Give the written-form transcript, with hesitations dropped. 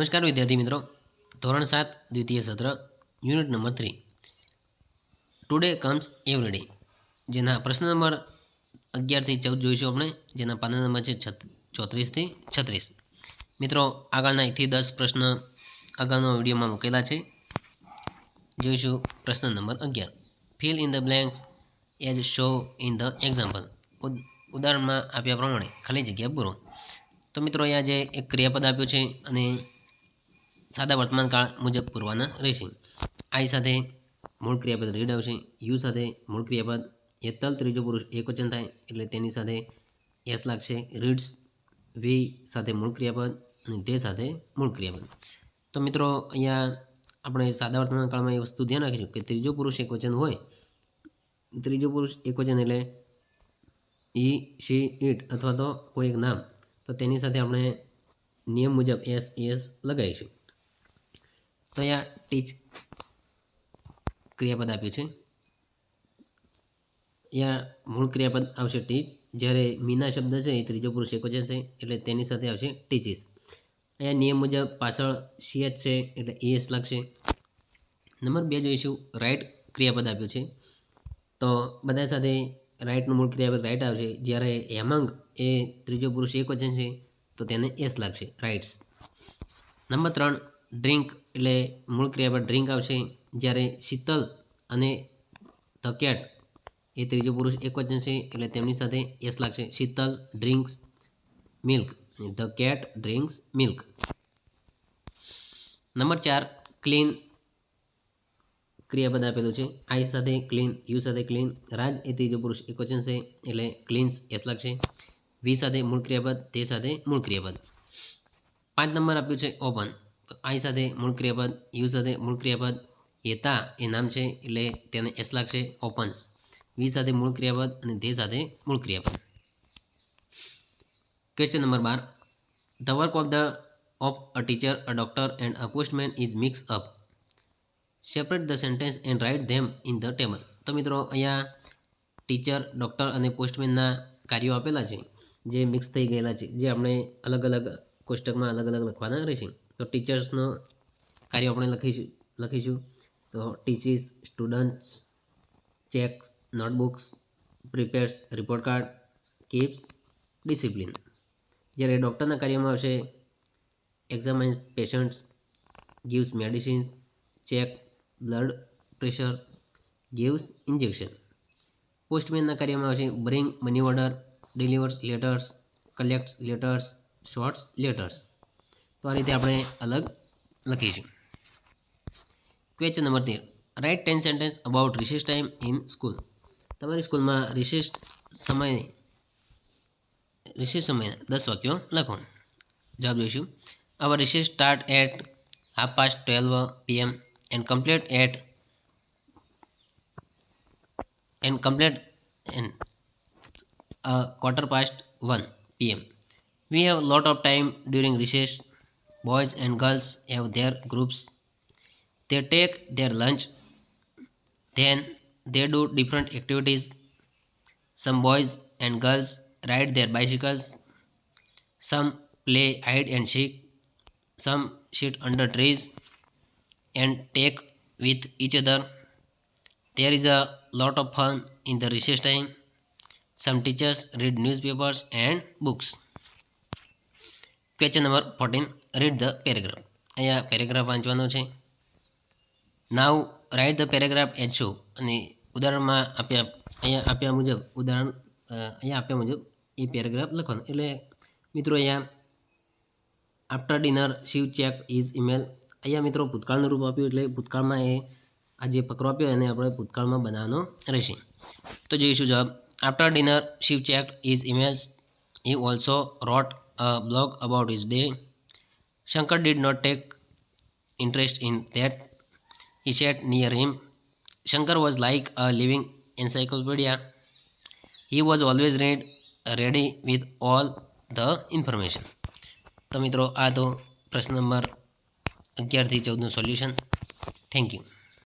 નમસ્કાર વિદ્યાર્થી મિત્રો, ધોરણ 7 દ્વિતીય સત્ર unit number 3 today comes every day, જેના પ્રશ્ન નંબર 11 થી 14 જોઈશું આપણે, જેના પાના નંબર છે 34 થી 36. મિત્રો, આગળના 1 થી 10 પ્રશ્ન આગળનો વિડીયોમાં મૂકેલા છે. જોઈશું પ્રશ્ન number 11. Fill in the blanks as show in the example. ઉદાહરણમાં આપ્યા પ્રમાણે ખાલી જગ્યા પૂરો. તો મિત્રો, અહીંયા જે એક ક્રિયાપદ આપ્યું છે અને સાદા વર્તમાન કાળ મુજબ પૂરવાના રહેશે. આઈ સાથે મૂળ ક્રિયાપદ રીડ આવશે. યુ સાથે મૂળ ક્રિયાપદ એ તલ ત્રીજો પુરુષ એકવચન થાય એટલે તેની સાથે એસ લાગશે. રીડ્સ વી સાથે મૂળ ક્રિયાપદ અને તે સાથે મૂળ ક્રિયાપદ. તો મિત્રો, અહીંયા આપણે સાદા વર્તમાન કાળમાં એ વસ્તુ ધ્યાન રાખીશું કે ત્રીજો પુરુષ એકવચન હોય. ત્રીજો પુરુષ એકવચન એટલે ઈ, શી, ઇટ અથવા તો કોઈ એક નામ, તો તેની સાથે આપણે નિયમ મુજબ એસ લગાવીશું. તો અહીંયા ટીચ ક્રિયાપદ આપ્યું છે. અહીંયા મૂળ ક્રિયાપદ આવશે ટીચ. જ્યારે મીના શબ્દ છે એ ત્રીજો પુરુષ એકવચન છે એટલે તેની સાથે આવશે ટીચીસ. અહીંયા નિયમ મુજબ પાછળ સીએચ છે એટલે એસ લાગશે. નંબર 2 જોઈશું. રાઇટ ક્રિયાપદ આપ્યું છે, તો બધા સાથે રાઇટનું મૂળ ક્રિયાપદ રાઇટ આવશે. જ્યારે હેમાંગ એ ત્રીજો પુરુષ એકવચન છે તો તેને એસ લાગશે, રાઇટ્સ. નંબર 3 ડ્રિંક એટલે મૂળ ક્રિયાપદ ડ્રિંક આવશે. જ્યારે શીતલ અને ધ કેટ એ ત્રીજો પુરુષ એકવચન છે એટલે તેમની સાથે એસ લાગશે. Sheetal drinks milk, the cat drinks milk. Number 4 clean ક્રિયાપદ આપેલું છે. આઈ સાથે ક્લીન, યુ સાથે ક્લીન. રાજ એ ત્રીજો પુરુષ એકવચન છે એટલે ક્લીન્સ એસ લાગશે. વી સાથે મૂળ ક્રિયાપદ, તે સાથે મૂળ ક્રિયાપદ. 5 નંબર આપ્યું છે ઓપન, તો આઈ સાથે મૂળ ક્રિયાપદ, યુ સાથે મૂળ ક્રિયાપદ. હેતા એ નામ છે એટલે તેને એસ લાગશે, ઓપન્સ. વી સાથે મૂળ ક્રિયાપદ અને તે સાથે મૂળ ક્રિયાપદ. Question number 12. The work of a teacher, a doctor and a postman is mix up. Separate the sentence and write them in the table. તો મિત્રો, અહીંયા ટીચર, ડૉક્ટર અને પોસ્ટમેનના કાર્યો આપેલા છે જે મિક્સ થઈ ગયેલા છે, જે આપણે અલગ અલગ કોષ્ટકમાં અલગ અલગ લખવાના રહેશે. તો ટીચર્સનો કાર્યો આપણે લખીશું. તો teaches students, checks notebooks, prepares report card, keeps discipline. જ્યારે ડૉક્ટરના કાર્યમાં આવશે examines patients, gives medicines, check blood pressure, gives injection. પોસ્ટમેનના કાર્યમાં આવશે bring money order, delivers letters, collects letters, sorts letters. તો આ રીતે આપણે અલગ લખીશું. Question number 13. Write 10 sentences about recess time in school. તમારી સ્કૂલમાં રિસેસ સમયના 10 વાક્યો લખો. જવાબ જોઈશું. Our recess start at 12:30 PM and complete at 1:15 PM. We have lot of time during recess. Boys and girls have their groups. They take their lunch. Then they do different activities. Some boys and girls ride their bicycles. Some play hide and seek. Some sit under trees and take with each other. There is a lot of fun in the recess time. Some teachers read newspapers and books. Question number 14. Read the paragraph. અહીંયા paragraph વાંચવાનો છે. Now write the paragraph as show. અને ઉદાહરણમાં આપ્યા મુજબ એ paragraph લખવાનો. એટલે મિત્રો, અહીંયા after dinner Shiv check is email. અહીંયા મિત્રો ભૂતકાળનું રૂપ આપ્યું એટલે ભૂતકાળમાં એ આ જે ફકરો આપ્યો એને આપણે ભૂતકાળમાં બનાવવાનો રહેશે. તો જોઈશું જવાબ. After dinner Shiv check is emails. He also wrote a blog about his day. Shankar did not take interest in that. He sat near him. Shankar was like a living encyclopedia. He was always ready with all the information. તો મિત્રો, આ તો પ્રશ્ન number 11 થી 14નું solution. Thank you.